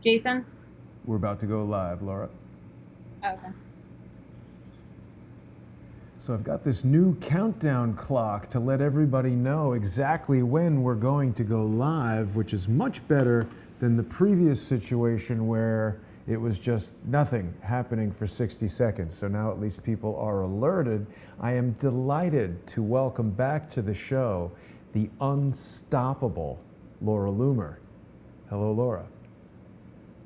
Jason? We're about to go live, Laura. Okay. So I've got this new countdown clock to let everybody know exactly when we're going to go live, which is much better than the previous situation where it was just nothing happening for 60 seconds. So now at least people are alerted. I am delighted to welcome back to the show the unstoppable Laura Loomer. Hello, Laura.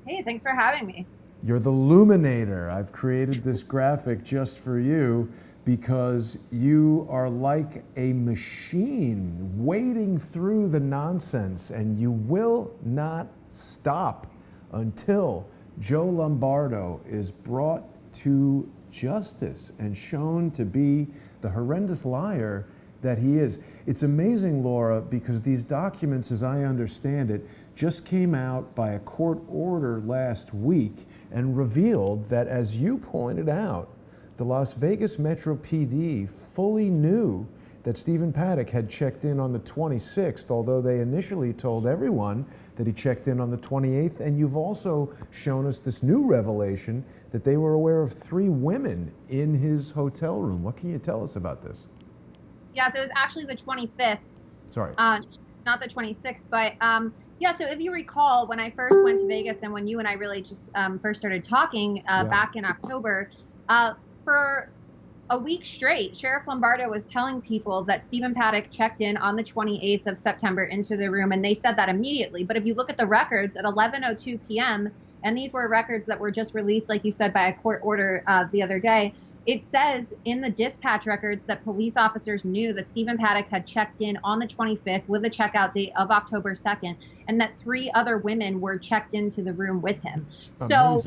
Hey, thanks for having me. You're the Loominator. I've created this graphic just for you because you are like a machine wading through the nonsense, and you will not stop until Joe Lombardo is brought to justice and shown to be the horrendous liar that he is. It's amazing, Laura, because these documents, as I understand it, just came out by a court order last week and revealed that, as you pointed out, the Las Vegas Metro PD fully knew that Stephen Paddock had checked in on the 26th, although they initially told everyone that he checked in on the 28th. And you've also shown us this new revelation that they were aware of 3 women in his hotel room. What can you tell us about this? Yeah, so it was actually the 25th. Sorry. Not the 26th, but yeah, so if you recall, when I first went to Vegas and when you and I really just first started talking back in October, for a week straight, Sheriff Lombardo was telling people that Stephen Paddock checked in on the 28th of September into the room, and they said that immediately. But if you look at the records at 11:02 p.m., and these were records that were just released, like you said, by a court order the other day, it says in the dispatch records that police officers knew that Stephen Paddock had checked in on the 25th with a checkout date of October 2nd, and that 3 other women were checked into the room with him. Amazing. So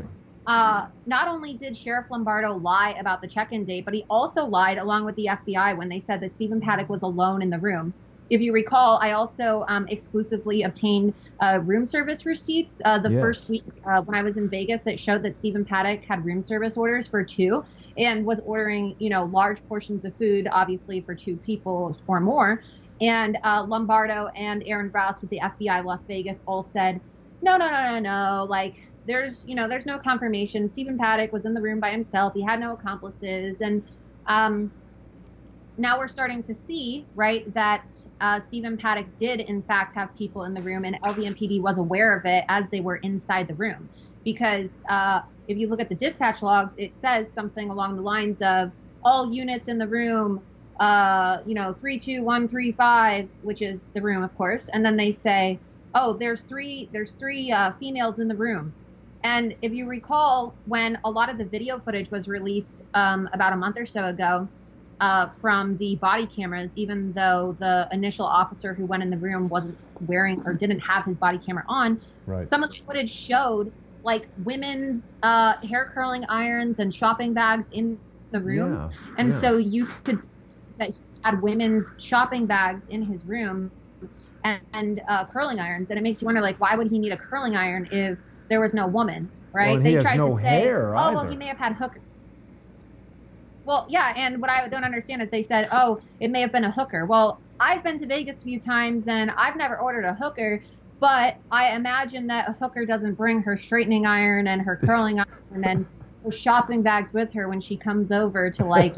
not only did Sheriff Lombardo lie about the check-in date, but he also lied along with the FBI when they said that Stephen Paddock was alone in the room. If you recall, I also exclusively obtained room service receipts first week when I was in Vegas that showed that Stephen Paddock had room service orders for 2 and was ordering, large portions of food, obviously for 2 people or more. And Lombardo and Aaron Brous with the FBI Las Vegas all said, no. Like, there's no confirmation. Stephen Paddock was in the room by himself. He had no accomplices. And now we're starting to see, right, that Stephen Paddock did, in fact, have people in the room, and LVMPD was aware of it as they were inside the room. Because if you look at the dispatch logs, it says something along the lines of all units in the room, 32135, which is the room, of course. And then they say, oh, there's three females in the room. And if you recall, when a lot of the video footage was released about a month or so ago from the body cameras, even though the initial officer who went in the room wasn't wearing or didn't have his body camera on, right, some of the footage showed like women's hair curling irons and shopping bags in the rooms. So you could see that he had women's shopping bags in his room and curling irons. And it makes you wonder, like, why would he need a curling iron if there was no woman, right? Well, they he tried has no to say, hair oh, well, either. he may have had hookers. Well, yeah, and what I don't understand is they said, oh, it may have been a hooker. Well, I've been to Vegas a few times, and I've never ordered a hooker, but I imagine that a hooker doesn't bring her straightening iron and her curling iron and her shopping bags with her when she comes over to, like,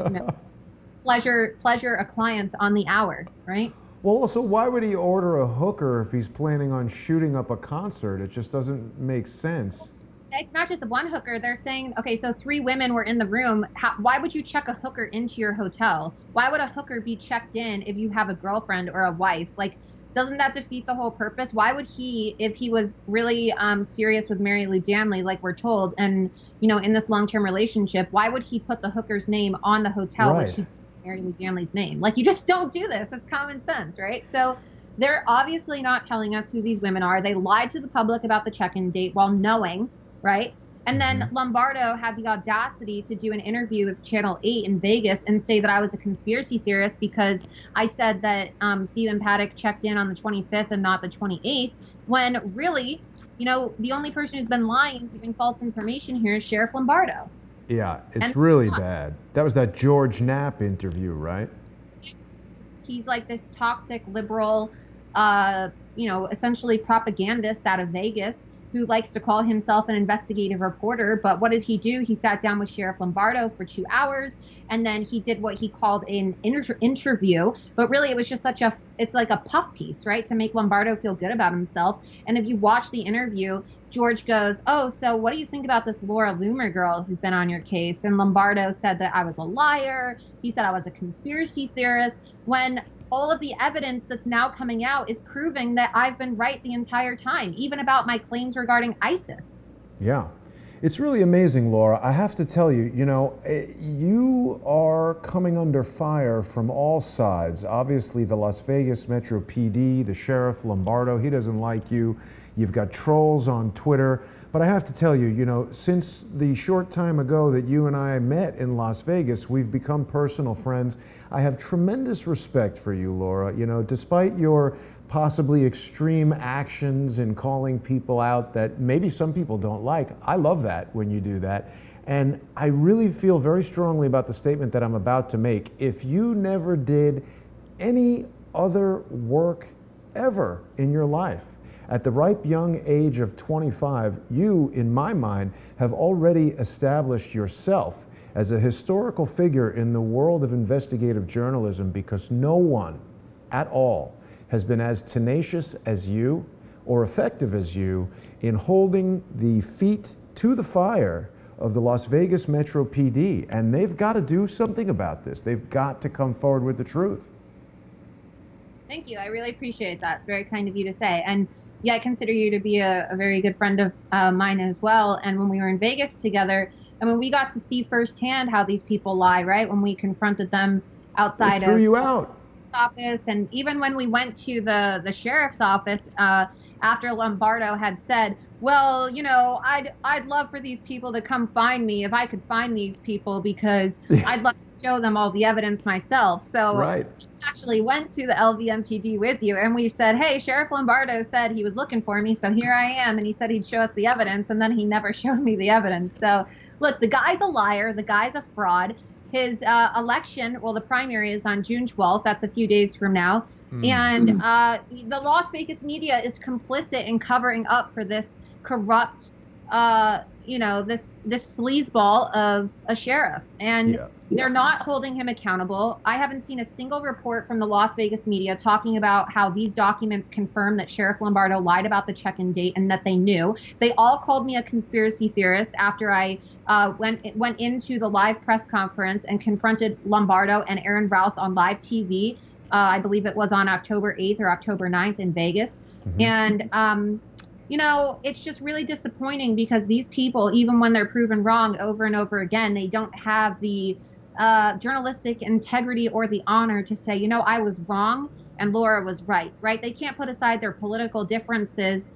pleasure a client on the hour, right? Well, so why would he order a hooker if he's planning on shooting up a concert? It just doesn't make sense. It's not just one hooker. They're saying, okay, so 3 women were in the room. Why would you check a hooker into your hotel? Why would a hooker be checked in if you have a girlfriend or a wife? Like, doesn't that defeat the whole purpose? Why would he, if he was really serious with Mary Lou Danley, like we're told, and, in this long-term relationship, why would he put the hooker's name on the hotel, right, which he Mary Lou Danley's name? Like, you just don't do this. It's common sense, right? So they're obviously not telling us who these women are. They lied to the public about the check-in date while knowing, right? And then Lombardo had the audacity to do an interview with Channel 8 in Vegas and say that I was a conspiracy theorist because I said that Stephen Paddock checked in on the 25th and not the 28th, when really, the only person who's been lying, giving false information here is Sheriff Lombardo. Yeah, it's really bad. That was that George Knapp interview, right? He's like this toxic liberal, essentially propagandist out of Vegas who likes to call himself an investigative reporter. But what did he do? He sat down with Sheriff Lombardo for 2 hours, and then he did what he called an interview. But really, it was just it's like a puff piece, right? To make Lombardo feel good about himself. And if you watch the interview, George goes, "Oh, so what do you think about this Laura Loomer girl who's been on your case?" And Lombardo said that I was a liar. He said I was a conspiracy theorist, when all of the evidence that's now coming out is proving that I've been right the entire time, even about my claims regarding ISIS. Yeah. It's really amazing, Laura. I have to tell you, you are coming under fire from all sides. Obviously, the Las Vegas Metro PD, the Sheriff Lombardo, he doesn't like you. You've got trolls on Twitter. But I have to tell you, since the short time ago that you and I met in Las Vegas, we've become personal friends. I have tremendous respect for you, Laura. Despite your possibly extreme actions in calling people out that maybe some people don't like, I love that when you do that. And I really feel very strongly about the statement that I'm about to make. If you never did any other work ever in your life, at the ripe young age of 25, you, in my mind, have already established yourself as a historical figure in the world of investigative journalism, because no one at all has been as tenacious as you or effective as you in holding the feet to the fire of the Las Vegas Metro PD. And they've got to do something about this. They've got to come forward with the truth. Thank you. I really appreciate that. It's very kind of you to say. And yeah, I consider you to be a very good friend of mine as well. And when we were in Vegas together, we got to see firsthand how these people lie, right? When we confronted them outside they threw you out. Office, and even when we went to the sheriff's office after Lombardo had said, "Well, I'd love for these people to come find me if I could find these people, because I'd like to show them all the evidence myself." So right. We actually went to the LVMPD with you, and we said, "Hey, Sheriff Lombardo said he was looking for me, so here I am," and he said he'd show us the evidence, and then he never showed me the evidence. So look, the guy's a liar, the guy's a fraud. His election, the primary is on June 12th. That's a few days from now. And the Las Vegas media is complicit in covering up for this corrupt, this sleazeball of a sheriff. And they're not holding him accountable. I haven't seen a single report from the Las Vegas media talking about how these documents confirm that Sheriff Lombardo lied about the check-in date and that they knew. They all called me a conspiracy theorist after I went into the live press conference and confronted Lombardo and Aaron Rouse on live TV. I believe it was on October 8th or October 9th in Vegas. Mm-hmm. And, it's just really disappointing, because these people, even when they're proven wrong over and over again, they don't have the journalistic integrity or the honor to say, I was wrong and Laura was right? They can't put aside their political differences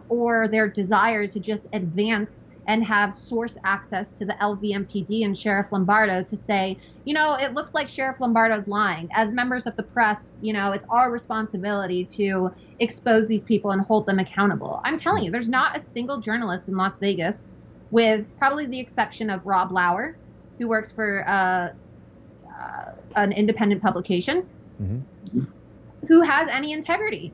or their desire to just advance and have source access to the LVMPD and Sheriff Lombardo to say, it looks like Sheriff Lombardo's lying. As members of the press, it's our responsibility to expose these people and hold them accountable. I'm telling you, there's not a single journalist in Las Vegas, with probably the exception of Rob Lauer, who works for an independent publication, who has any integrity.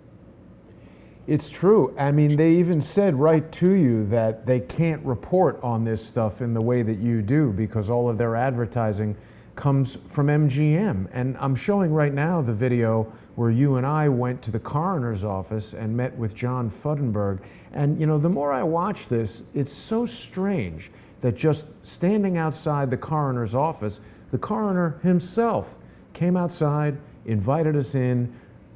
It's true. They even said right to you that they can't report on this stuff in the way that you do, because all of their advertising comes from MGM. And I'm showing right now the video where you and I went to the coroner's office and met with John Fudenberg. And the more I watch this, it's so strange that just standing outside the coroner's office, the coroner himself came outside, invited us in,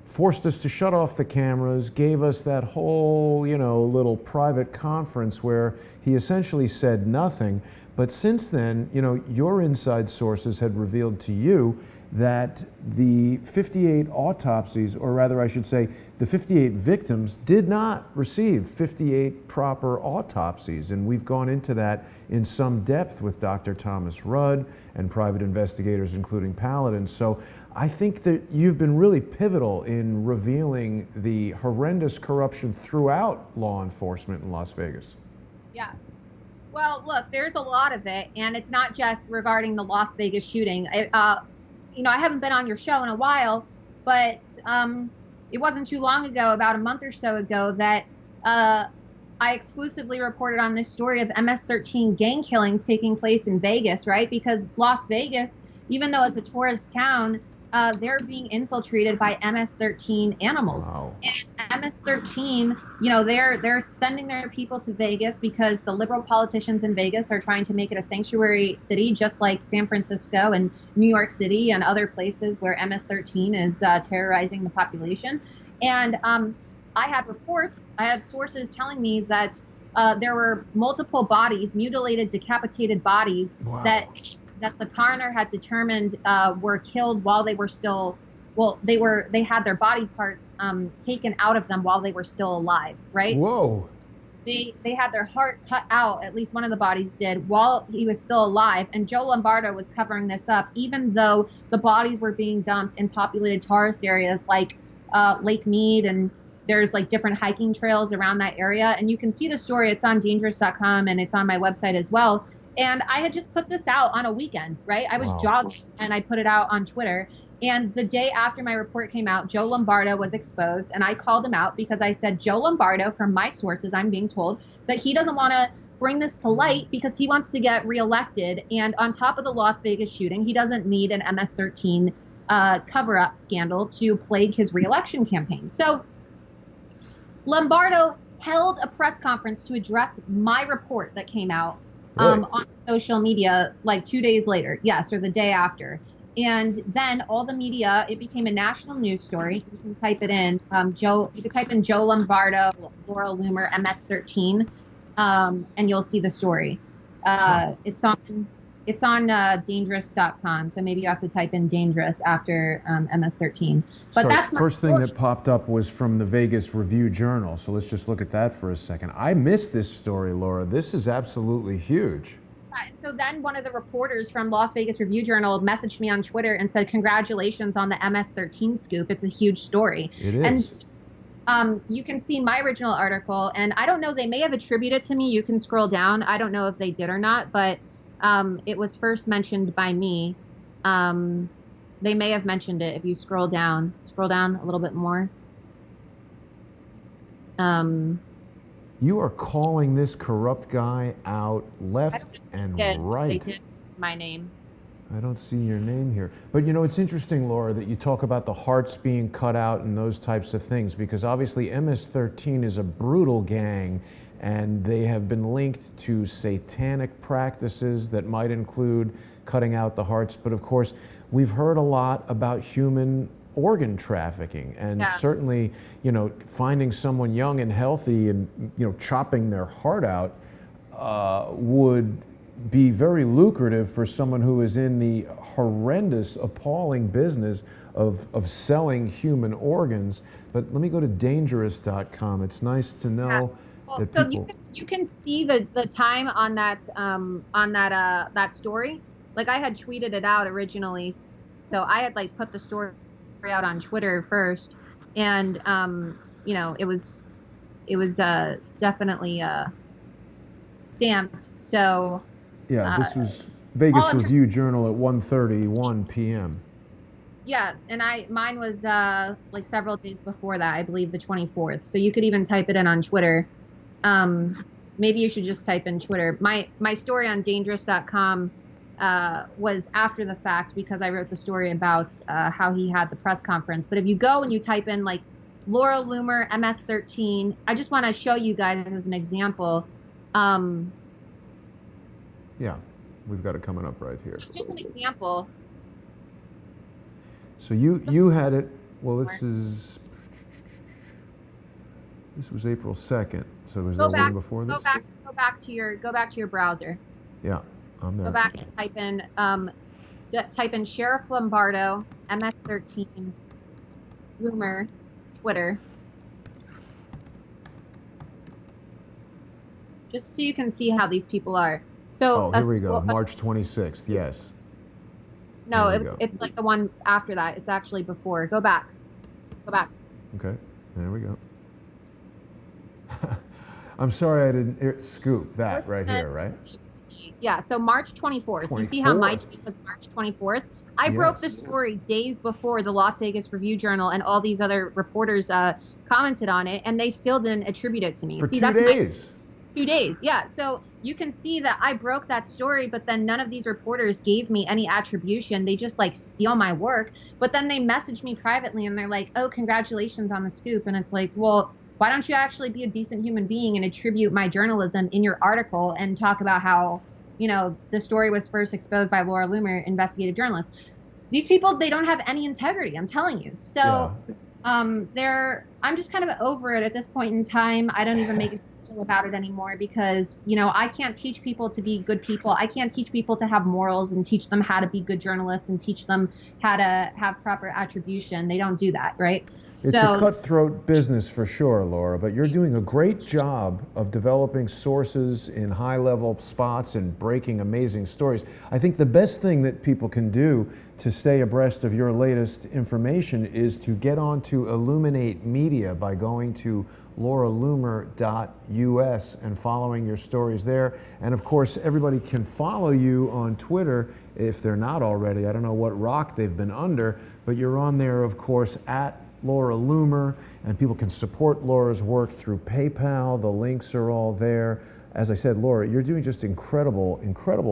forced us to shut off the cameras, gave us that whole, little private conference where he essentially said nothing. But since then, your inside sources had revealed to you that the 58 autopsies, or rather I should say, the 58 victims did not receive 58 proper autopsies. And we've gone into that in some depth with Dr. Thomas Rudd and private investigators, including Paladin. So I think that you've been really pivotal in revealing the horrendous corruption throughout law enforcement in Las Vegas. Yeah. Well, look, there's a lot of it, and it's not just regarding the Las Vegas shooting. I haven't been on your show in a while, but it wasn't too long ago, about a month or so ago, that I exclusively reported on this story of MS-13 gang killings taking place in Vegas, right? Because Las Vegas, even though it's a tourist town, they're being infiltrated by MS-13 animals. Wow. And MS-13, you know, they're sending their people to Vegas because the liberal politicians in Vegas are trying to make it a sanctuary city, just like San Francisco and New York City and other places where MS-13 is terrorizing the population. And I had sources telling me that there were multiple bodies, mutilated, decapitated bodies Wow. that the coroner had determined were killed while they were still, they had their body parts taken out of them while they were still alive, right? Whoa. They had their heart cut out, at least one of the bodies did, while he was still alive. And Joe Lombardo was covering this up, even though the bodies were being dumped in populated tourist areas like Lake Mead, and there's like different hiking trails around that area. And you can see the story. It's on dangerous.com and it's on my website as well. And I had just put this out on a weekend, right? I was jogging and I put it out on Twitter. And the day after my report came out, Joe Lombardo was exposed. And I called him out because I said, Joe Lombardo, from my sources, I'm being told that he doesn't want to bring this to light because he wants to get reelected. And on top of the Las Vegas shooting, he doesn't need an MS-13 cover-up scandal to plague his reelection campaign. So Lombardo held a press conference to address my report that came out on social media like 2 days later. Yes, or the day after. And then all the media, it became a national news story. You can type it in. You can type in Joe Lombardo, Laura Loomer, MS-13, and you'll see the story. It's on dangerous.com, so maybe you have to type in dangerous after MS-13. But so that's first thing that popped up was from the Vegas Review-Journal, so let's just look at that for a second. I missed this story, Laura. This is absolutely huge. So then one of the reporters from Las Vegas Review-Journal messaged me on Twitter and said, congratulations on the MS-13 scoop. It's a huge story. It is. And you can see my original article, and I don't know, they may have attributed it to me. You can scroll down. I don't know if they did or not, but it was first mentioned by me. They may have mentioned it if you scroll down a little bit more. You are calling this corrupt guy out left and right. They did my name. I don't see your name here. But you know, it's interesting, Laura, that you talk about the hearts being cut out and those types of things, because obviously MS-13 is a brutal gang, and they have been linked to satanic practices that might include cutting out the hearts. But of course, we've heard a lot about human organ trafficking, and certainly, you know, finding someone young and healthy and, you know, chopping their heart out would be very lucrative for someone who is in the horrendous, appalling business of selling human organs. But let me go to dangerous.com. It's nice to know that so people... you can see the time on that story. Like, I had tweeted it out originally, so I had like put the story out on Twitter first, and you know, it was definitely stamped. So yeah, this was Vegas Review-Journal at 1:31 p.m. Yeah, and mine was like several days before that, I believe the 24th. So you could even type it in on Twitter. Maybe you should just type in Twitter. My story on dangerous.com was after the fact, because I wrote the story about how he had the press conference. But if you go and you type in like Laura Loomer, MS-13, I just want to show you guys as an example. Yeah, we've got it coming up right here. Just an example. So you had it, well, this was April 2nd. So was there one before this? Go back to your browser. Yeah, I'm there. Go back and type in Sheriff Lombardo, MS-13, Loomer, Twitter. Just so you can see how these people are. So here we go. March 26th. Yes. No, it's like the one after that. It's actually before. Go back. Okay. There we go. I'm sorry I didn't scoop that right here, right? Yeah, so March 24th. You see how my tweet was March 24th? I broke the story days before the Las Vegas Review-Journal and all these other reporters commented on it, and they still didn't attribute it to me. For See, 2 days. 2 days, yeah. So you can see that I broke that story, but then none of these reporters gave me any attribution. They just like steal my work. But then they message me privately and they're like, oh, congratulations on the scoop. And it's like, well, why don't you actually be a decent human being and attribute my journalism in your article and talk about how, you know, the story was first exposed by Laura Loomer, investigative journalist. These people, they don't have any integrity, I'm telling you. So I'm just kind of over it at this point in time. I don't even make a deal about it anymore because, you know, I can't teach people to be good people. I can't teach people to have morals and teach them how to be good journalists and teach them how to have proper attribution. They don't do that, right? It's a cutthroat business for sure, Laura, but you're doing a great job of developing sources in high-level spots and breaking amazing stories. I think the best thing that people can do to stay abreast of your latest information is to get onto Illuminate Media by going to lauraloomer.us and following your stories there. And of course, everybody can follow you on Twitter if they're not already. I don't know what rock they've been under, but you're on there, of course, at Laura Loomer, and people can support Laura's work through PayPal. The links are all there. As I said, Laura, you're doing just incredible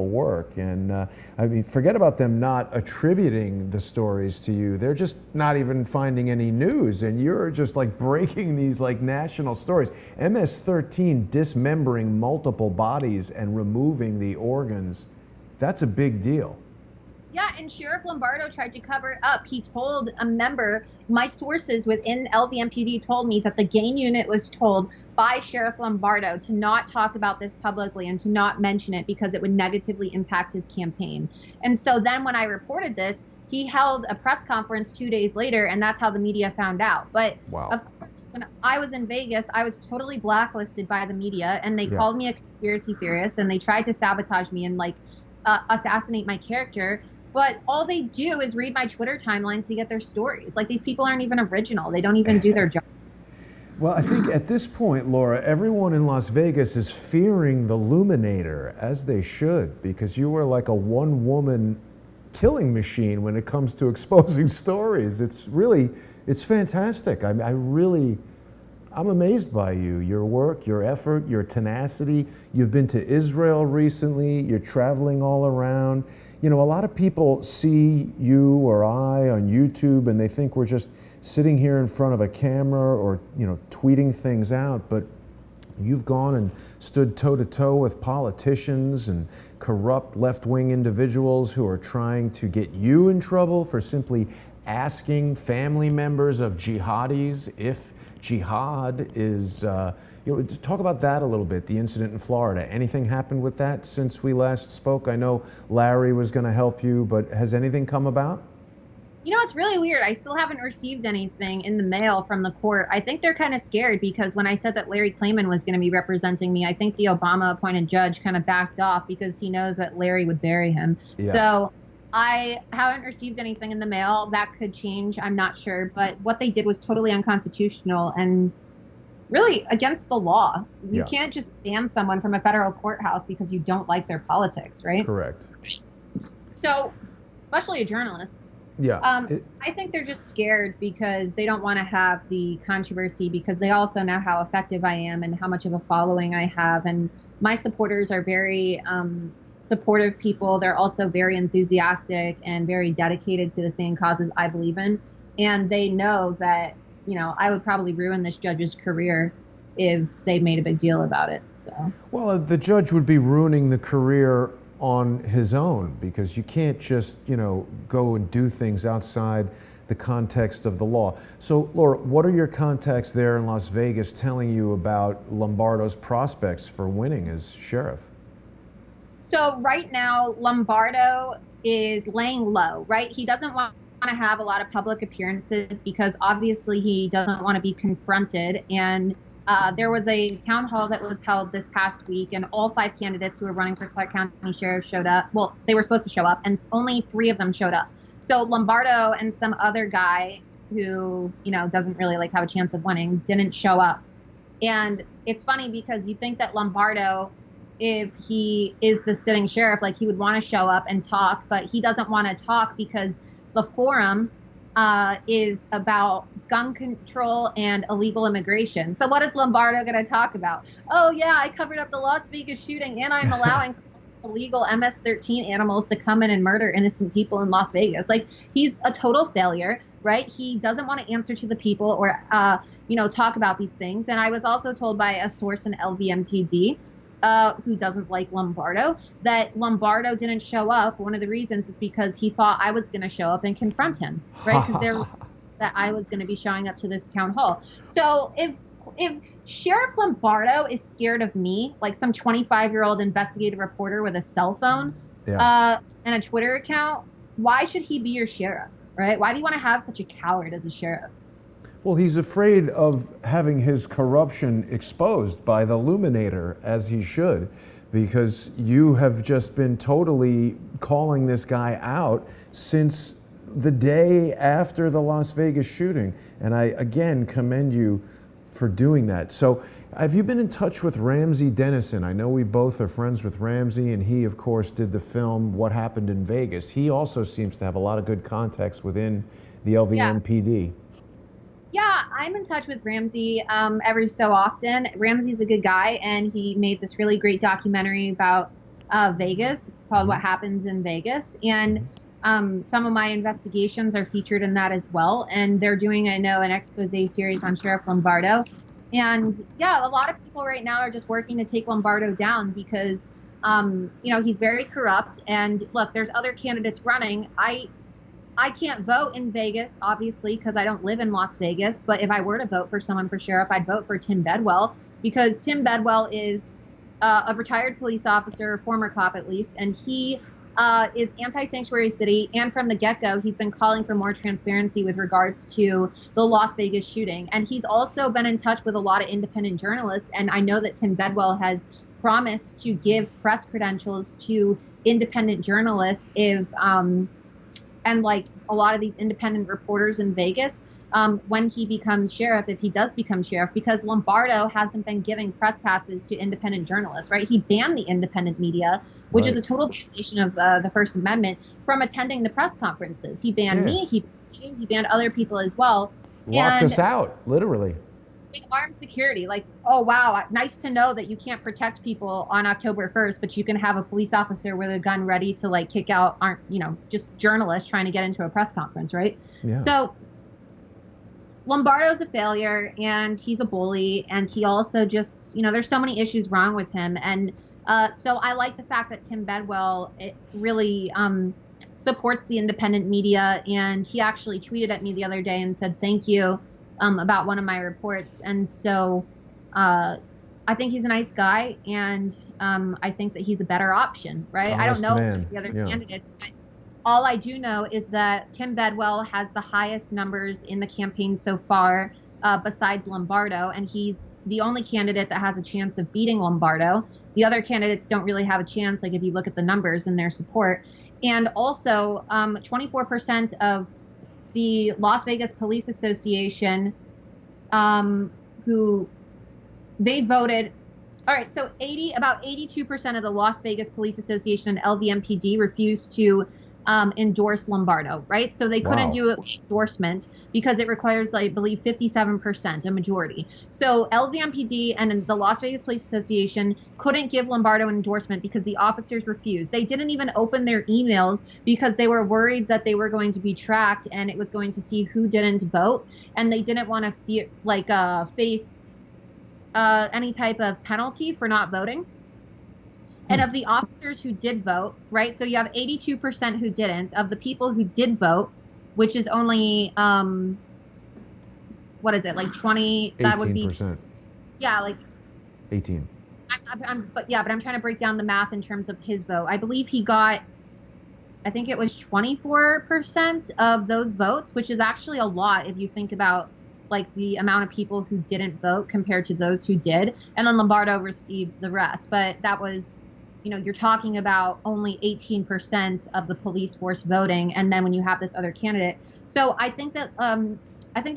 work. And I mean, forget about them not attributing the stories to you. They're just not even finding any news. And you're just like breaking these like national stories. MS-13 dismembering multiple bodies and removing the organs. That's a big deal. Yeah, and Sheriff Lombardo tried to cover it up. He told a member, my sources within LVMPD told me that the gain unit was told by Sheriff Lombardo to not talk about this publicly and to not mention it because it would negatively impact his campaign. And so then when I reported this, he held a press conference 2 days later, and that's how the media found out. But of course, when I was in Vegas, I was totally blacklisted by the media, and they called me a conspiracy theorist, and they tried to sabotage me and like assassinate my character. But all they do is read my Twitter timeline to get their stories. Like, these people aren't even original. They don't even do their jobs. Well, I think at this point, Laura, everyone in Las Vegas is fearing the Loominator, as they should, because you were like a one-woman killing machine when it comes to exposing stories. It's fantastic. I'm amazed by you, your work, your effort, your tenacity. You've been to Israel recently. You're traveling all around. You know, a lot of people see you or I on YouTube and they think we're just sitting here in front of a camera or, you know, tweeting things out, but you've gone and stood toe-to-toe with politicians and corrupt left-wing individuals who are trying to get you in trouble for simply asking family members of jihadis if jihad is, talk about that a little bit, the incident in Florida. Anything happened with that since we last spoke? I know Larry was going to help you, but has anything come about? You know, it's really weird. I still haven't received anything in the mail from the court. I think they're kind of scared because when I said that Larry Klayman was going to be representing me, I think the Obama-appointed judge kind of backed off because he knows that Larry would bury him. Yeah. So I haven't received anything in the mail. That could change. I'm not sure. But what they did was totally unconstitutional and really against the law. You can't just ban someone from a federal courthouse because you don't like their politics, right? Correct. So, especially a journalist. Yeah. I think they're just scared because they don't want to have the controversy because they also know how effective I am and how much of a following I have. And my supporters are very supportive people. They're also very enthusiastic and very dedicated to the same causes I believe in. And they know that, you know, I would probably ruin this judge's career if they made a big deal about it. So. Well, the judge would be ruining the career on his own because you can't just, you know, go and do things outside the context of the law. So, Laura, what are your contacts there in Las Vegas telling you about Lombardo's prospects for winning as sheriff? So right now, Lombardo is laying low, right? He doesn't want to have a lot of public appearances because obviously he doesn't want to be confronted. And there was a town hall that was held this past week, and all 5 candidates who were running for Clark County Sheriff showed up. Well, they were supposed to show up, and only 3 of them showed up. So Lombardo and some other guy who, you know, doesn't really like have a chance of winning didn't show up. And it's funny because you think that Lombardo, if he is the sitting sheriff, like he would want to show up and talk, but he doesn't want to talk because the forum is about gun control and illegal immigration. So what is Lombardo going to talk about? Oh, yeah, I covered up the Las Vegas shooting, and I'm allowing illegal MS-13 animals to come in and murder innocent people in Las Vegas. Like, he's a total failure, right? He doesn't want to answer to the people or, talk about these things. And I was also told by a source in LVMPD who doesn't like Lombardo, that Lombardo didn't show up. One of the reasons is because he thought I was going to show up and confront him, right? Because that I was going to be showing up to this town hall. So if Sheriff Lombardo is scared of me, like some 25-year-old investigative reporter with a cell phone and a Twitter account, why should he be your sheriff, right? Why do you want to have such a coward as a sheriff? Well, he's afraid of having his corruption exposed by the Loominator, as he should, because you have just been totally calling this guy out since the day after the Las Vegas shooting. And I, again, commend you for doing that. So have you been in touch with Ramsey Dennison? I know we both are friends with Ramsey, and he, of course, did the film What Happened in Vegas. He also seems to have a lot of good contacts within the LVMPD. Yeah, I'm in touch with Ramsey every so often. Ramsey's a good guy, and he made this really great documentary about Vegas. It's called What Happens in Vegas. And some of my investigations are featured in that as well. And they're doing, I know, an expose series on Sheriff Lombardo. And yeah, a lot of people right now are just working to take Lombardo down because, he's very corrupt. And look, there's other candidates running. I can't vote in Vegas, obviously, because I don't live in Las Vegas. But if I were to vote for someone for sheriff, I'd vote for Tim Bedwell, because Tim Bedwell is a retired police officer, former cop at least, and he is anti-sanctuary city. And from the get-go, he's been calling for more transparency with regards to the Las Vegas shooting. And he's also been in touch with a lot of independent journalists. And I know that Tim Bedwell has promised to give press credentials to independent journalists if and like a lot of these independent reporters in Vegas, when he becomes sheriff, if he does become sheriff, because Lombardo hasn't been giving press passes to independent journalists, right? He banned the independent media, which is a total violation of the First Amendment, from attending the press conferences. He banned me, he banned other people as well. Locked us out, literally. With armed security, like, oh, wow, nice to know that you can't protect people on October 1st, but you can have a police officer with a gun ready to, like, kick out, just journalists trying to get into a press conference, right? Yeah. So Lombardo's a failure, and he's a bully, and he also just, there's so many issues wrong with him. And so I like the fact that Tim Bedwell really supports the independent media, and he actually tweeted at me the other day and said, thank you. About one of my reports. And so I think he's a nice guy, and I think that he's a better option, right? Honest I don't know man. the other candidates, but all I do know is that Tim Bedwell has the highest numbers in the campaign so far, besides Lombardo, and he's the only candidate that has a chance of beating Lombardo. The other candidates don't really have a chance, like if you look at the numbers and their support. And also 24% of the Las Vegas Police Association, who they voted. All right, so about 82% of the Las Vegas Police Association and LVMPD refused to endorse Lombardo, right? So they couldn't do an endorsement because it requires, I believe, 57%, a majority. So LVMPD and the Las Vegas Police Association couldn't give Lombardo an endorsement because the officers refused. They didn't even open their emails because they were worried that they were going to be tracked and it was going to see who didn't vote, and they didn't want to face any type of penalty for not voting. And of the officers who did vote, right, so you have 82% who didn't. Of the people who did vote, which is only, what is it, like 20? 18%. That would be, yeah, like 18. But I'm trying to break down the math in terms of his vote. I believe he got, I think it was 24% of those votes, which is actually a lot if you think about like the amount of people who didn't vote compared to those who did. And then Lombardo received the rest. But that was, you're talking about only 18% of the police force voting, and then when you have this other candidate. So I think that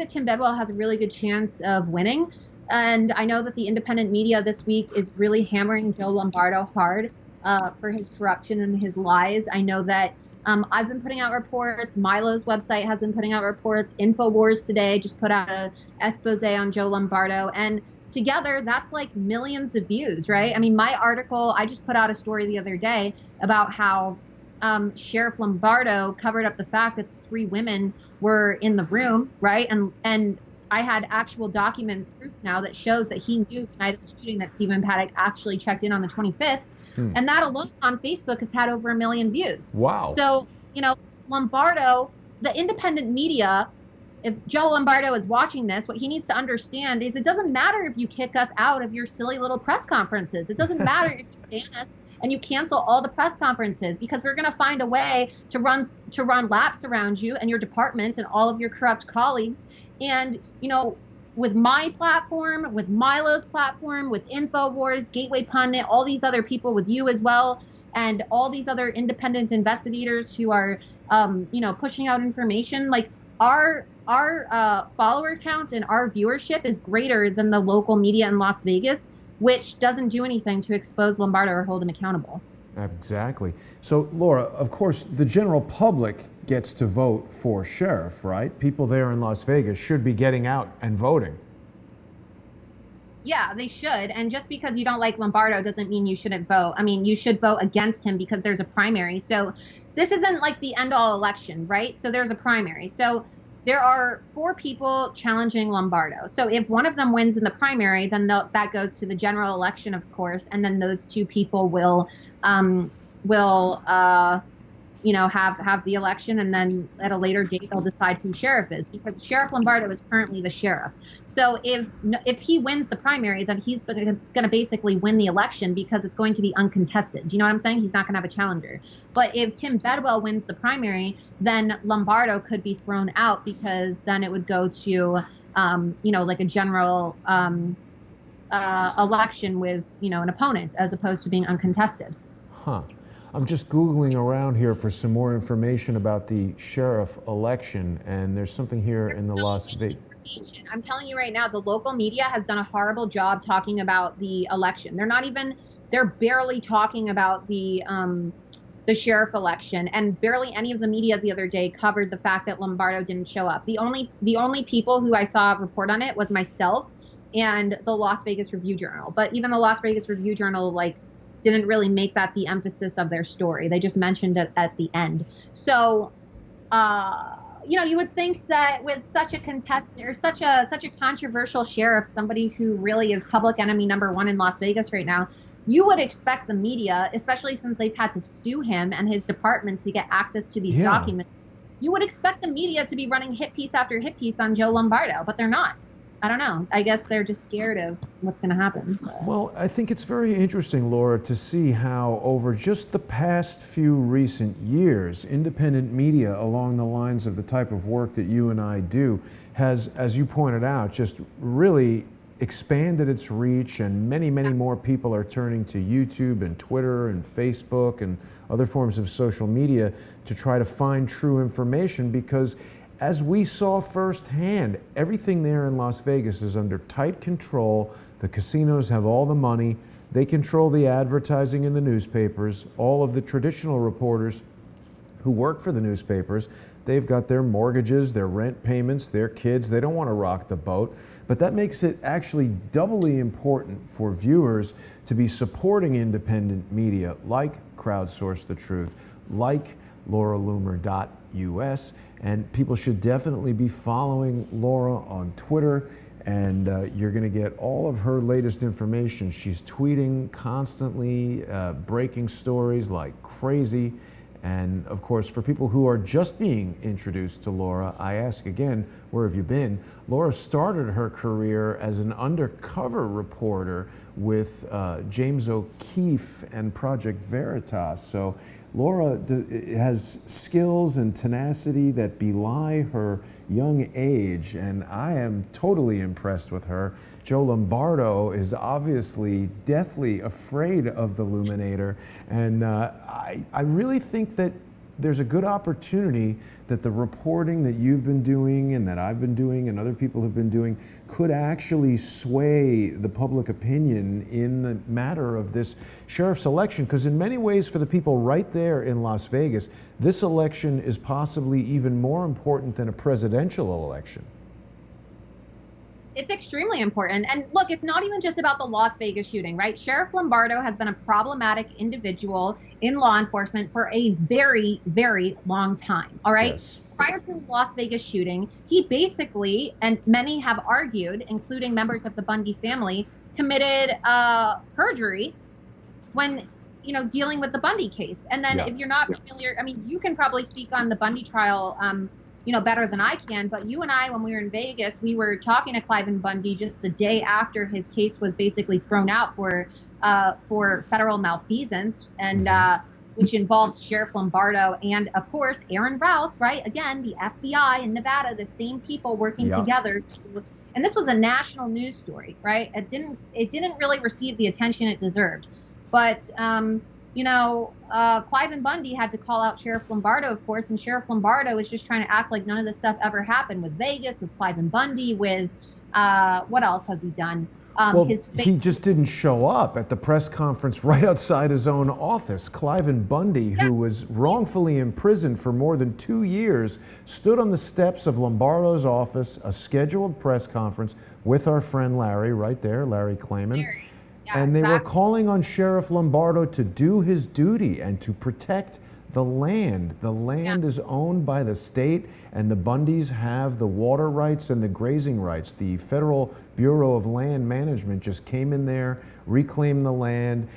Tim Bedwell has a really good chance of winning. And I know that the independent media this week is really hammering Joe Lombardo hard for his corruption and his lies. I know that I've been putting out reports. Milo's website has been putting out reports. InfoWars today just put out an expose on Joe Lombardo. And together, that's like millions of views, right? I mean, my article, I just put out a story the other day about how Sheriff Lombardo covered up the fact that 3 women were in the room, right? And I had actual document proof now that shows that he knew the night of the shooting that Stephen Paddock actually checked in on the 25th. And that alone on Facebook has had over 1 million views. Wow. So, Lombardo, the independent media, if Joe Lombardo is watching this, what he needs to understand is it doesn't matter if you kick us out of your silly little press conferences. It doesn't matter if you ban us and you cancel all the press conferences, because we're going to find a way to run laps around you and your department and all of your corrupt colleagues. And, with my platform, with Milo's platform, with InfoWars, Gateway Pundit, all these other people, with you as well, and all these other independent investigators who are, pushing out information, like our follower count and our viewership is greater than the local media in Las Vegas, which doesn't do anything to expose Lombardo or hold him accountable. Exactly. So, Laura, of course, the general public gets to vote for sheriff, right? People there in Las Vegas should be getting out and voting. Yeah, they should. And just because you don't like Lombardo doesn't mean you shouldn't vote. I mean, you should vote against him because there's a primary. So this isn't like the end-all election, right? So there's a primary. So there are 4 people challenging Lombardo. So if one of them wins in the primary, then that goes to the general election, of course, and then those 2 people will have the election, and then at a later date they'll decide who sheriff is, because Sheriff Lombardo is currently the sheriff. So if he wins the primary, then he's going to basically win the election because it's going to be uncontested. Do you know what I'm saying? He's not going to have a challenger. But if Tim Bedwell wins the primary, then Lombardo could be thrown out, because then it would go to like a general election with an opponent, as opposed to being uncontested. Huh. I'm just Googling around here for some more information about the sheriff election, and there's something here in the Las Vegas. I'm telling you right now, the local media has done a horrible job talking about the election. They're barely talking about the sheriff election, and barely any of the media the other day covered the fact that Lombardo didn't show up. The only people who I saw report on it was myself and the Las Vegas Review-Journal. But even the Las Vegas Review-Journal, didn't really make that the emphasis of their story. They just mentioned it at the end. So, you would think that with such a contestant, or such a controversial sheriff, somebody who really is public enemy number 1 in Las Vegas right now, you would expect the media, especially since they've had to sue him and his departments to get access to these documents, you would expect the media to be running hit piece after hit piece on Joe Lombardo, but they're not. I don't know. I guess they're just scared of what's going to happen. Well, I think it's very interesting, Laura, to see how over just the past few recent years, independent media along the lines of the type of work that you and I do has, as you pointed out, just really expanded its reach, and many more people are turning to YouTube and Twitter and Facebook and other forms of social media to try to find true information, because as we saw firsthand, everything there in Las Vegas is under tight control. The casinos have all the money. They control the advertising in the newspapers. All of the traditional reporters who work for the newspapers, they've got their mortgages, their rent payments, their kids. They don't want to rock the boat. But that makes it actually doubly important for viewers to be supporting independent media like Crowdsource the Truth, like LauraLoomer.us. And people should definitely be following Laura on Twitter, and you're going to get all of her latest information. She's tweeting constantly, breaking stories like crazy. And of course, for people who are just being introduced to Laura, I ask again, where have you been? Laura started her career as an undercover reporter with James O'Keefe and Project Veritas. So Laura has skills and tenacity that belie her young age, and I am totally impressed with her. Joe Lombardo is obviously deathly afraid of the Loominator, and I really think that there's a good opportunity that the reporting that you've been doing and that I've been doing and other people have been doing could actually sway the public opinion in the matter of this sheriff's election. Because in many ways, for the people right there in Las Vegas, this election is possibly even more important than a presidential election. It's extremely important. And look, it's not even just about the Las Vegas shooting, right? Sheriff Lombardo has been a problematic individual in law enforcement for a very, very long time, all right? Yes. Prior to the Las Vegas shooting, he basically, and many have argued, including members of the Bundy family, committed perjury when, you know, dealing with the Bundy case. And then if you're not familiar, I mean, you can probably speak on the Bundy trial you know, better than I can, but you and I, when we were in Vegas, we were talking to Cliven Bundy just the day after his case was basically thrown out for federal malfeasance, and which involved Sheriff Lombardo and, of course, Aaron Rouse, right? Again, the FBI in Nevada, the same people working together to, and this was a national news story, right? It didn't really receive the attention it deserved, but you know, Cliven Bundy had to call out Sheriff Lombardo, of course, and Sheriff Lombardo was just trying to act like none of this stuff ever happened with Vegas, with Cliven Bundy, with what else has he done? Well, he just didn't show up at the press conference right outside his own office. Cliven Bundy, who was wrongfully imprisoned for more than 2 years, stood on the steps of Lombardo's office, a scheduled press conference with our friend Larry, right there, Larry Klayman. And they were calling on Sheriff Lombardo to do his duty and to protect the land. The land is owned by the state, and the Bundys have the water rights and the grazing rights. The Federal Bureau of Land Management just came in there, reclaimed the land,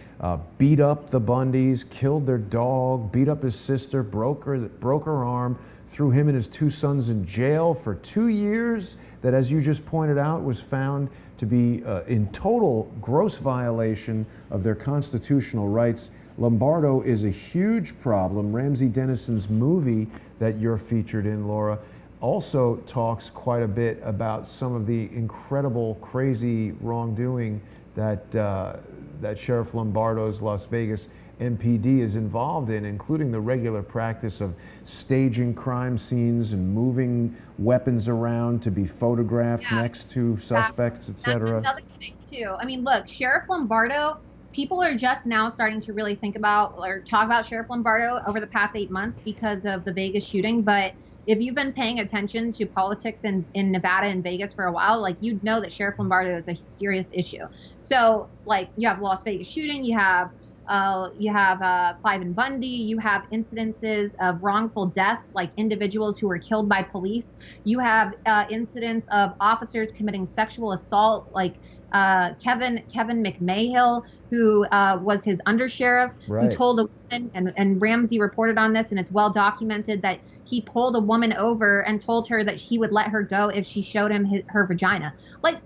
beat up the Bundys, killed their dog, beat up his sister, broke her arm, threw him and his 2 sons in jail for 2 years, that, as you just pointed out, was found to be in total gross violation of their constitutional rights. Lombardo is a huge problem. Ramsey Dennison's movie that you're featured in, Laura, also talks quite a bit about some of the incredible, crazy wrongdoing that that Sheriff Lombardo's Las Vegas MPD is involved in, including the regular practice of staging crime scenes and moving weapons around to be photographed next to suspects, etc. That's another thing too. I mean, look, Sheriff Lombardo, people are just now starting to really think about or talk about Sheriff Lombardo over the past 8 months because of the Vegas shooting. But if you've been paying attention to politics in Nevada and Vegas for a while, like, you'd know that Sheriff Lombardo is a serious issue. So, like, you have Las Vegas shooting, you have Cliven Bundy, you have incidences of wrongful deaths, like individuals who were killed by police. You have incidents of officers committing sexual assault, like Kevin McMahill, who was his undersheriff, who told a woman, and Ramsey reported on this, and it's well documented, that he pulled a woman over and told her that he would let her go if she showed him her vagina. Like,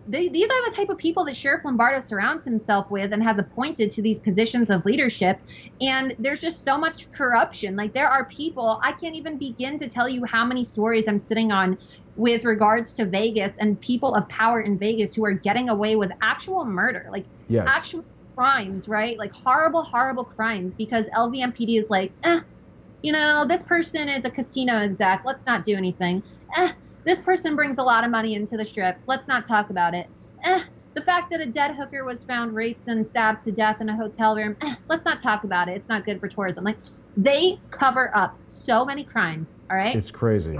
these are the type of people that Sheriff Lombardo surrounds himself with and has appointed to these positions of leadership. And there's just so much corruption. Like, there are people, I can't even begin to tell you how many stories I'm sitting on with regards to Vegas and people of power in Vegas who are getting away with actual murder, like actual crimes, right? Like horrible, horrible crimes, because LVMPD is like, you know, this person is a casino exec. Let's not do anything. This person brings a lot of money into the Strip. Let's not talk about it. The fact that a dead hooker was found raped and stabbed to death in a hotel room. Let's not talk about it. It's not good for tourism. Like, they cover up so many crimes, all right? It's crazy.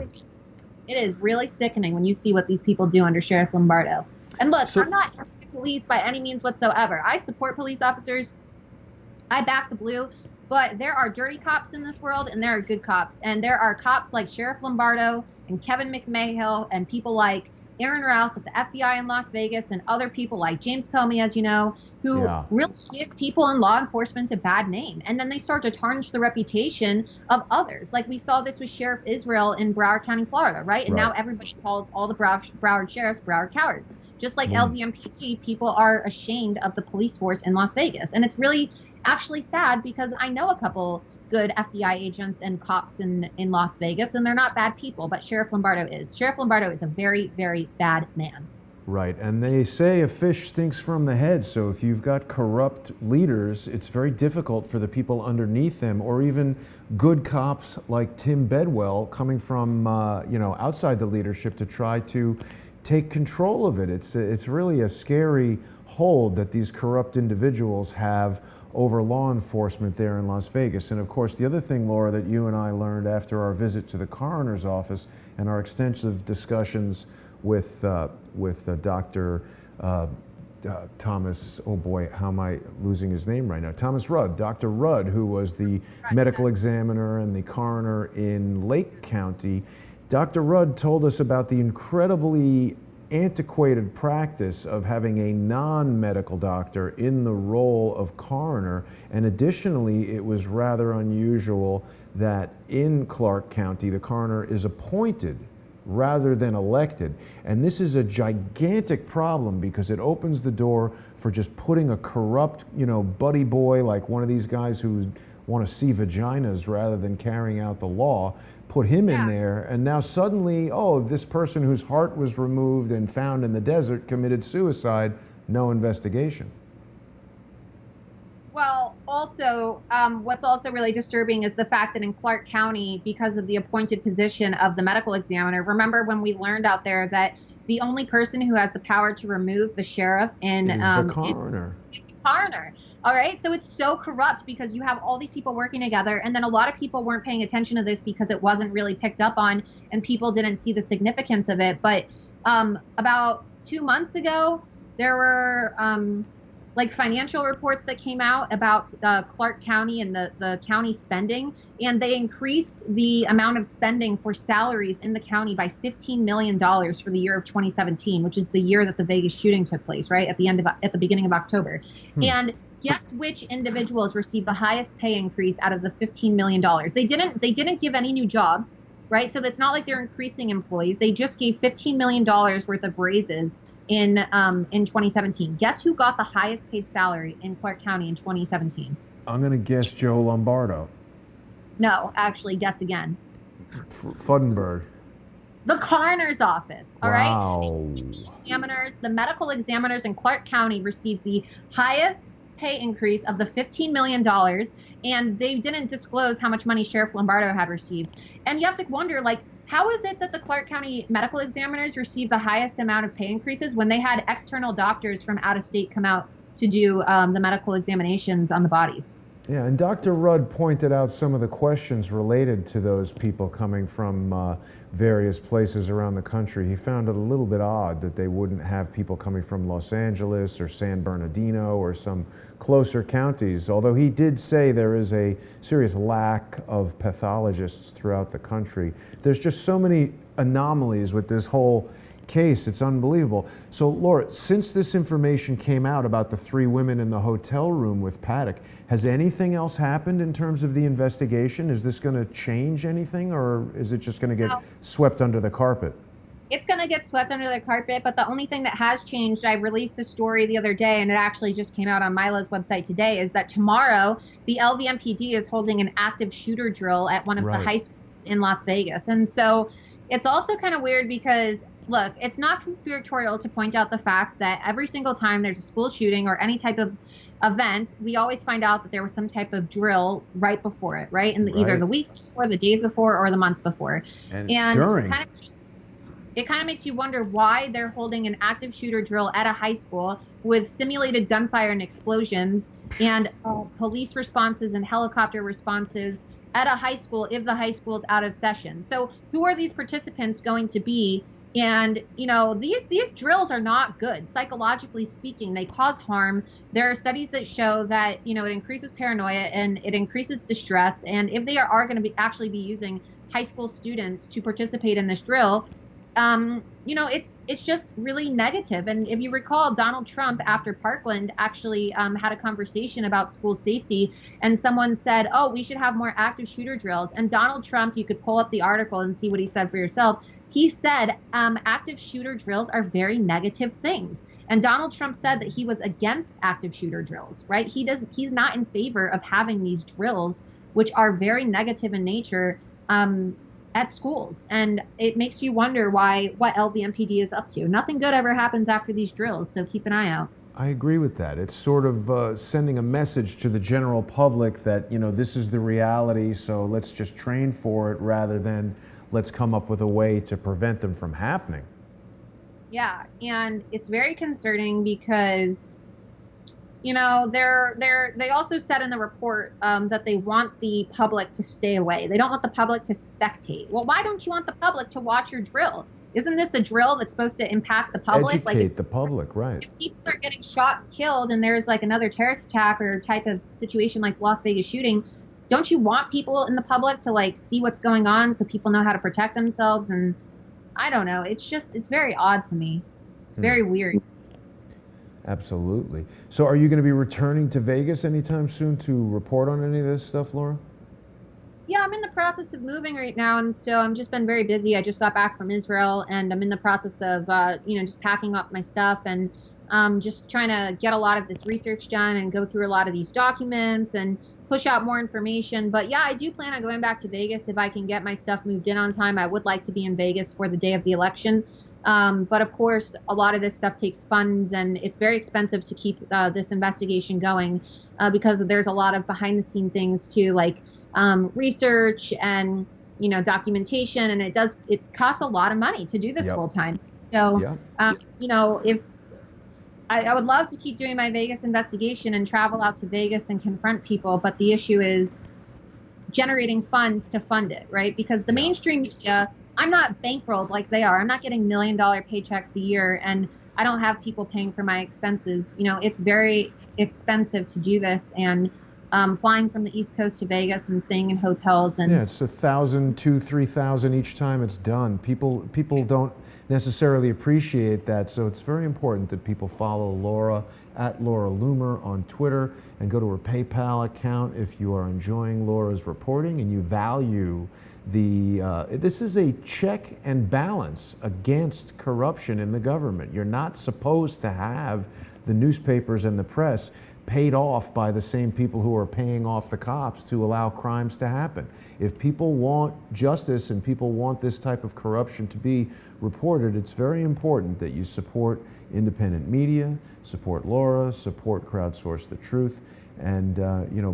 It is really sickening when you see what these people do under Sheriff Lombardo. And look, I'm not anti-police by any means whatsoever. I support police officers. I back the blue. But there are dirty cops in this world, and there are good cops. And there are cops like Sheriff Lombardo and Kevin McMahill and people like Aaron Rouse at the FBI in Las Vegas and other people like James Comey, as you know, who really give people in law enforcement a bad name. And then they start to tarnish the reputation of others. Like we saw this with Sheriff Israel in Broward County, Florida, right? And now everybody calls all the Broward sheriffs Broward cowards. Just like LVMPD, people are ashamed of the police force in Las Vegas. And it's really actually sad, because I know a couple good FBI agents and cops in Las Vegas, and they're not bad people, but Sheriff Lombardo is. Sheriff Lombardo is a very, very bad man. Right, and they say a fish stinks from the head, so if you've got corrupt leaders, it's very difficult for the people underneath them, or even good cops like Tim Bedwell coming from outside the leadership to try to take control of it. It's really a scary hold that these corrupt individuals have over law enforcement there in Las Vegas. And of course, the other thing, Laura, that you and I learned after our visit to the coroner's office and our extensive discussions with Dr. Thomas, oh boy, how am I losing his name right now? Thomas Rudd, Dr. Rudd, who was the medical examiner and the coroner in Lake County. Dr. Rudd told us about the incredibly antiquated practice of having a non-medical doctor in the role of coroner, and additionally, it was rather unusual that in Clark County, the coroner is appointed rather than elected. And this is a gigantic problem because it opens the door for just putting a corrupt, buddy boy like one of these guys who want to see vaginas rather than carrying out the law, put him in there, and now suddenly, this person whose heart was removed and found in the desert committed suicide, no investigation. Well, also, what's also really disturbing is the fact that in Clark County, because of the appointed position of the medical examiner, remember when we learned out there that the only person who has the power to remove the sheriff is the coroner. Is the coroner. All right, so it's so corrupt because you have all these people working together, and then a lot of people weren't paying attention to this because it wasn't really picked up on, and people didn't see the significance of it. But about 2 months ago, there were financial reports that came out about Clark County and the county spending, and they increased the amount of spending for salaries in the county by $15 million for the year of 2017, which is the year that the Vegas shooting took place, right at the beginning of October. And guess which individuals received the highest pay increase out of the $15 million? They didn't give any new jobs, right? So it's not like they're increasing employees. They just gave $15 million worth of raises in 2017. Guess who got the highest paid salary in Clark County in 2017? I'm going to guess Joe Lombardo. No, actually, guess again. Fudenberg. The coroner's office, all wow. right? The medical examiners in Clark County received the highest pay increase of the $15 million, and they didn't disclose how much money Sheriff Lombardo had received. And you have to wonder, how is it that the Clark County medical examiners received the highest amount of pay increases when they had external doctors from out of state come out to do the medical examinations on the bodies? Yeah, and Dr. Rudd pointed out some of the questions related to those people coming from various places around the country. He found it a little bit odd that they wouldn't have people coming from Los Angeles or San Bernardino or some closer counties, although he did say there is a serious lack of pathologists throughout the country. There's just so many anomalies with this whole case. It's unbelievable. So, Laura, since this information came out about the 3 women in the hotel room with Paddock, has anything else happened in terms of the investigation? Is this going to change anything, or is it just going to get swept under the carpet? It's going to get swept under the carpet, but the only thing that has changed, I released a story the other day, and it actually just came out on Mila's website today, is that tomorrow the LVMPD is holding an active shooter drill at one of the high schools in Las Vegas. And so it's also kind of weird because, look, it's not conspiratorial to point out the fact that every single time there's a school shooting or any type of event, we always find out that there was some type of drill right before it, right? And either the weeks before, the days before, or the months before. And during. It kind of makes you wonder why they're holding an active shooter drill at a high school with simulated gunfire and explosions and police responses and helicopter responses at a high school if the high school is out of session. So who are these participants going to be? And, these drills are not good. Psychologically speaking, they cause harm. There are studies that show that, it increases paranoia and it increases distress. And if they are going to actually be using high school students to participate in this drill, it's just really negative. And if you recall, Donald Trump, after Parkland, actually had a conversation about school safety, and someone said, we should have more active shooter drills. And Donald Trump, you could pull up the article and see what he said for yourself. He said active shooter drills are very negative things. And Donald Trump said that he was against active shooter drills, right? He's not in favor of having these drills, which are very negative in nature. at schools. And it makes you wonder what LVMPD is up to. Nothing good ever happens after these drills, so keep an eye out. I agree with that. It's sort of sending a message to the general public that, this is the reality, so let's just train for it rather than let's come up with a way to prevent them from happening. Yeah, and it's very concerning because, they also said in the report that they want the public to stay away. They don't want the public to spectate. Well, why don't you want the public to watch your drill? Isn't this a drill that's supposed to impact the public? Educate the public, right. If people are getting shot and killed and there's like another terrorist attack or type of situation like Las Vegas shooting, don't you want people in the public to like see what's going on so people know how to protect themselves? And I don't know. It's very odd to me. It's very weird. Absolutely. So are you going to be returning to Vegas anytime soon to report on any of this stuff, Laura? Yeah, I'm in the process of moving right now, and so I've just been very busy. I just got back from Israel, and I'm in the process of, just packing up my stuff and just trying to get a lot of this research done and go through a lot of these documents and push out more information. But yeah, I do plan on going back to Vegas if I can get my stuff moved in on time. I would like to be in Vegas for the day of the election. But of course, a lot of this stuff takes funds, and it's very expensive to keep this investigation going because there's a lot of behind-the-scene things too, like research and documentation, and it costs a lot of money to do this full time. So if I would love to keep doing my Vegas investigation and travel out to Vegas and confront people, but the issue is generating funds to fund it, right? Because the mainstream media, I'm not bankrolled like they are. I'm not getting $1 million paychecks a year, and I don't have people paying for my expenses. It's very expensive to do this, and flying from the East Coast to Vegas and staying in hotels and it's $1,000, $2,000, $3,000 each time it's done. People don't necessarily appreciate that, so it's very important that people follow Laura at Laura Loomer on Twitter and go to her PayPal account if you are enjoying Laura's reporting and you value this is a check and balance against corruption in the government. You're not supposed to have the newspapers and the press paid off by the same people who are paying off the cops to allow crimes to happen. If people want justice and people want this type of corruption to be reported, it's very important that you support independent media, support Laura, support Crowdsource the Truth, and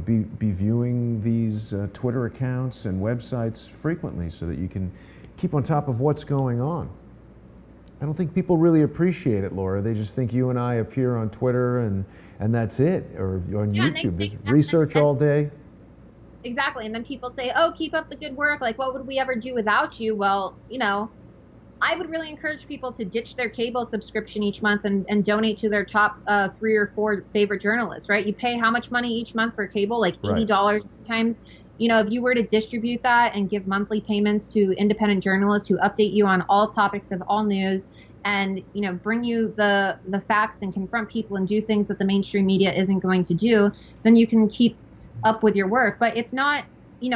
be viewing these Twitter accounts and websites frequently so that you can keep on top of what's going on. I don't think people really appreciate it, Laura. They just think you and I appear on Twitter and that's it, or on YouTube. There's research all day. Exactly. And then people say, oh, keep up the good work. Like, what would we ever do without you? Well, I would really encourage people to ditch their cable subscription each month and donate to their top 3 or 4 favorite journalists, right? You pay how much money each month for cable? Like $80 sometimes. If you were to distribute that and give monthly payments to independent journalists who update you on all topics of all news and, bring you the facts and confront people and do things that the mainstream media isn't going to do, then you can keep up with your work. But it's not,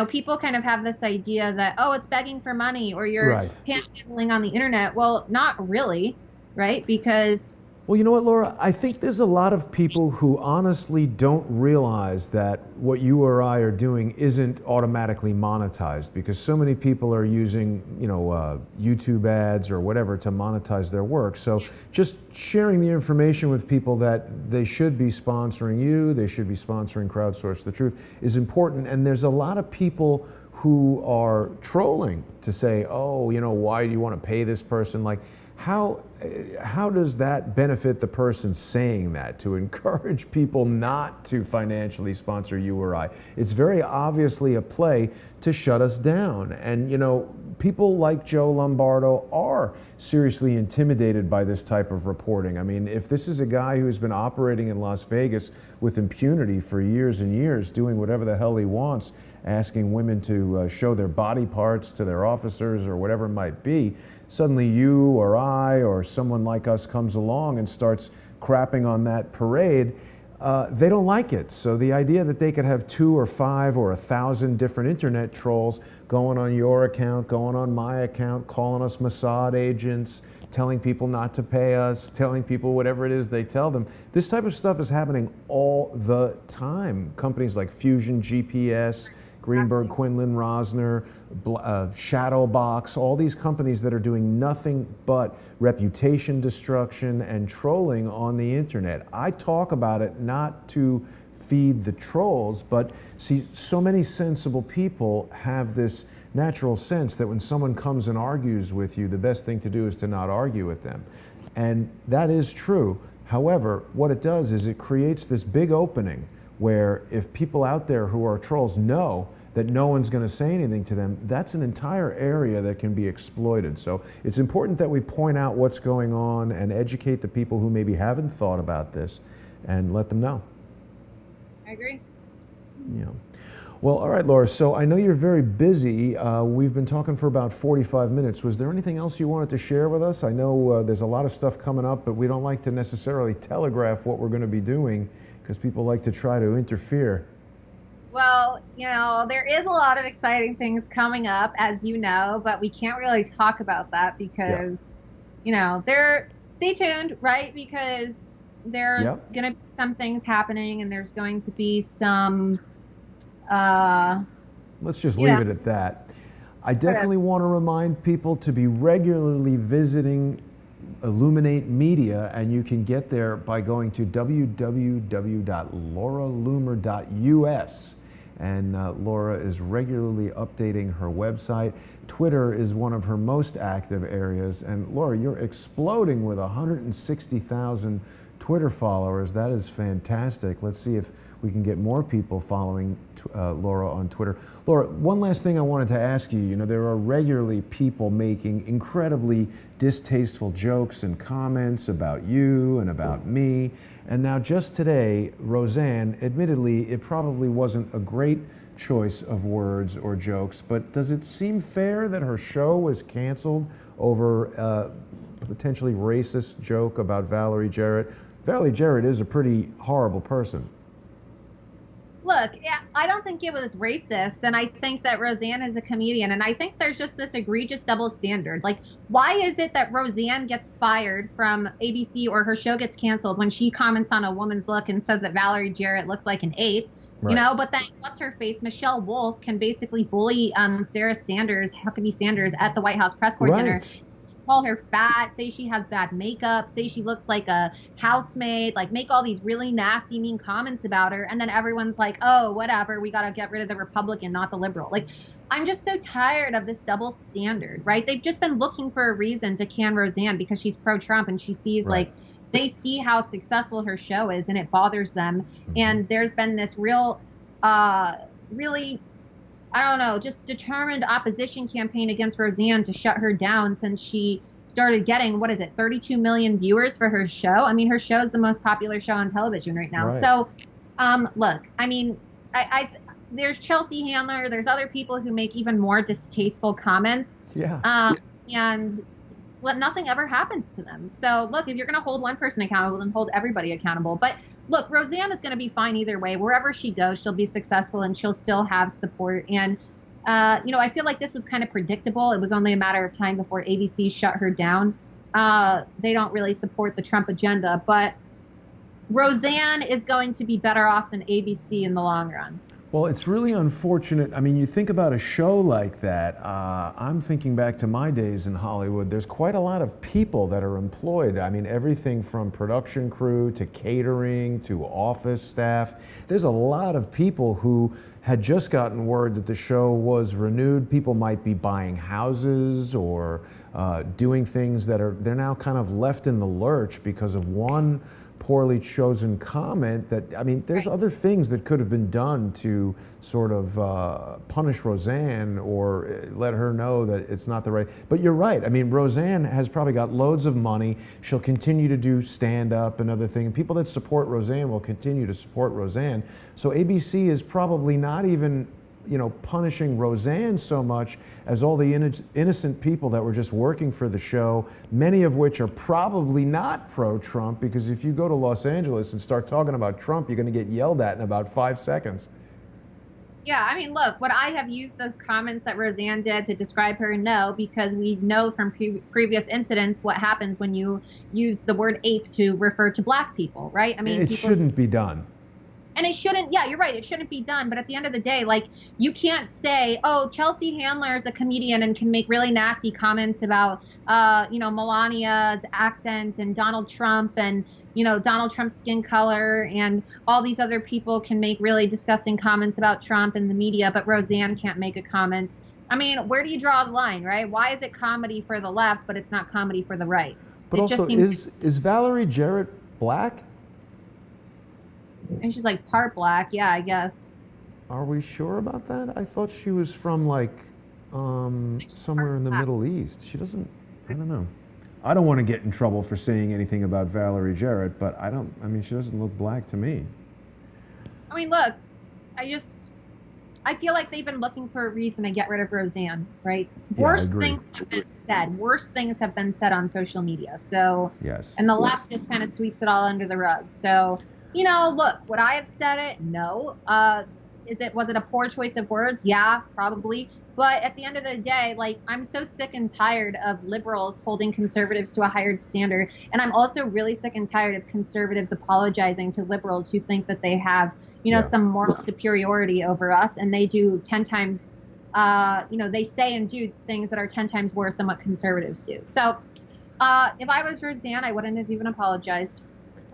people kind of have this idea that, oh, it's begging for money or you're panhandling on the internet. Well, not really, right? Because well, you know what, Laura? I think there's a lot of people who honestly don't realize that what you or I are doing isn't automatically monetized, because so many people are using, YouTube ads or whatever to monetize their work. So just sharing the information with people that they should be sponsoring you, they should be sponsoring Crowdsource the Truth is important. And there's a lot of people who are trolling to say, oh, why do you want to pay this person? Like, how does that benefit the person saying that, to encourage people not to financially sponsor you or I? It's very obviously a play to shut us down. And, people like Joe Lombardo are seriously intimidated by this type of reporting. I mean, if this is a guy who's been operating in Las Vegas with impunity for years and years, doing whatever the hell he wants, asking women to show their body parts to their officers or whatever it might be, suddenly you or I or someone like us comes along and starts crapping on that parade, they don't like it. So the idea that they could have 2 or 5 or 1,000 different internet trolls going on your account, going on my account, calling us Mossad agents, telling people not to pay us, telling people whatever it is they tell them. This type of stuff is happening all the time. Companies like Fusion GPS, Greenberg, Exactly. Quinlan, Rosner, Shadowbox, all these companies that are doing nothing but reputation destruction and trolling on the internet. I talk about it not to feed the trolls, but see, so many sensible people have this natural sense that when someone comes and argues with you, the best thing to do is to not argue with them. And that is true. However, what it does is it creates this big opening where if people out there who are trolls know that no one's going to say anything to them, that's an entire area that can be exploited. So it's important that we point out what's going on and educate the people who maybe haven't thought about this and let them know. I agree. Yeah. Well, all right, Laura, so I know you're very busy. We've been talking for about 45 minutes. Was there anything else you wanted to share with us? I know there's a lot of stuff coming up, but we don't like to necessarily telegraph what we're going to be doing because people like to try to interfere. Well, there is a lot of exciting things coming up, as you know, but we can't really talk about that because, stay tuned, right? Because there's going to be some things happening and there's going to be some, let's just leave it at that. I definitely want to remind people to be regularly visiting Illuminate Media, and you can get there by going to www.lauraloomer.us. And Laura is regularly updating her website. Twitter is one of her most active areas. And Laura, you're exploding with 160,000 Twitter followers. That is fantastic. Let's see if we can get more people following Laura on Twitter. Laura, one last thing I wanted to ask you. There are regularly people making incredibly distasteful jokes and comments about you and about me. And now just today, Roseanne, admittedly, it probably wasn't a great choice of words or jokes, but does it seem fair that her show was canceled over a potentially racist joke about Valerie Jarrett? Valerie Jarrett is a pretty horrible person. Look, I don't think it was racist, and I think that Roseanne is a comedian, and I think there's just this egregious double standard. Like, why is it that Roseanne gets fired from ABC or her show gets canceled when she comments on a woman's look and says that Valerie Jarrett looks like an ape? Right. But then what's her face? Michelle Wolf can basically bully Sarah Sanders, Huckabee Sanders, at the White House press corps dinner. Call her fat, say she has bad makeup, say she looks like a housemaid, like make all these really nasty, mean comments about her. And then everyone's like, oh, whatever, we got to get rid of the Republican, not the liberal. Like, I'm just so tired of this double standard, right? They've just been looking for a reason to can Roseanne because she's pro-Trump and she sees they see how successful her show is and it bothers them. Mm-hmm. And there's been this really, I don't know, just determined opposition campaign against Roseanne to shut her down since she started getting, 32 million viewers for her show? I mean, her show is the most popular show on television right now. Right. So, look, I mean, there's Chelsea Handler, there's other people who make even more distasteful comments. Yeah. And nothing ever happens to them. So, look, if you're going to hold one person accountable, then hold everybody accountable. But look, Roseanne is going to be fine either way. Wherever she goes, she'll be successful and she'll still have support. And, I feel like this was kind of predictable. It was only a matter of time before ABC shut her down. They don't really support the Trump agenda, but Roseanne is going to be better off than ABC in the long run. Well, it's really unfortunate. I mean, you think about a show like that. I'm thinking back to my days in Hollywood. There's quite a lot of people that are employed. I mean, everything from production crew to catering to office staff. There's a lot of people who had just gotten word that the show was renewed. People might be buying houses or doing things they're now kind of left in the lurch because of one poorly chosen comment. There's other things that could have been done to sort of punish Roseanne or let her know that it's not the right. But you're right. I mean, Roseanne has probably got loads of money. She'll continue to do stand-up and other things. People that support Roseanne will continue to support Roseanne. So ABC is probably not even punishing Roseanne so much as all the innocent people that were just working for the show, many of which are probably not pro-Trump, because if you go to Los Angeles and start talking about Trump, you're going to get yelled at in about 5 seconds. Yeah, I mean, look, would I have used the comments that Roseanne did to describe her? No, because we know from previous incidents what happens when you use the word ape to refer to black people, right? I mean, it shouldn't be done. And it shouldn't, yeah, you're right. It shouldn't be done. But at the end of the day, like, you can't say, oh, Chelsea Handler is a comedian and can make really nasty comments about, Melania's accent and Donald Trump and, Donald Trump's skin color, and all these other people can make really disgusting comments about Trump in the media, but Roseanne can't make a comment. I mean, where do you draw the line, right? Why is it comedy for the left, but it's not comedy for the right? But It also, just seems, is Valerie Jarrett black? and she's like part black. Yeah, I guess. Are we sure about that? I thought she was from like somewhere in the Middle East. She doesn't, I don't know. I don't want to get in trouble for saying anything about Valerie Jarrett, but I mean, she doesn't look black to me. I mean, look, I feel like they've been looking for a reason to get rid of Roseanne, right? Yeah, I Worse agree. things have been said. Worse things have been said on social media. So, Yes. and the left just kind of sweeps it all under the rug. So, look, would I have said it? No. Was it a poor choice of words? Yeah, probably. But at the end of the day, like, I'm so sick and tired of liberals holding conservatives to a higher standard. And I'm also really sick and tired of conservatives apologizing to liberals who think that they have, Yeah. some moral superiority over us. And they do 10 times, they say and do things that are 10 times worse than what conservatives do. So if I was Roseanne, I wouldn't have even apologized.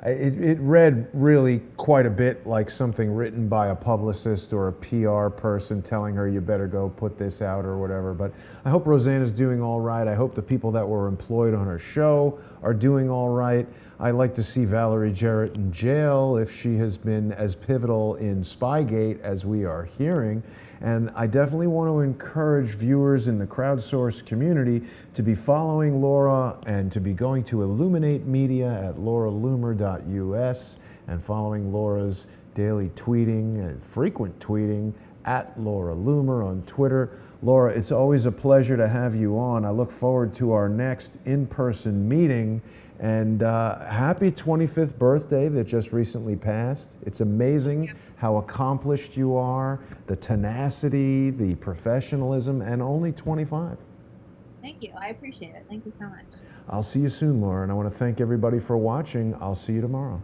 It read really quite a bit like something written by a publicist or a PR person telling her you better go put this out or whatever. But I hope Roseanne is doing all right. I hope the people that were employed on her show are doing all right. I'd like to see Valerie Jarrett in jail if she has been as pivotal in Spygate as we are hearing. And I definitely want to encourage viewers in the crowdsourced community to be following Laura and to be going to Illuminate Media at lauraloomer.us and following Laura's daily tweeting and frequent tweeting at Laura Loomer on Twitter. Laura, it's always a pleasure to have you on. I look forward to our next in-person meeting. And happy 25th birthday that just recently passed. It's amazing how accomplished you are, the tenacity, the professionalism, and only 25. Thank you. I appreciate it. Thank you so much. I'll see you soon, Laura, and I want to thank everybody for watching. I'll see you tomorrow.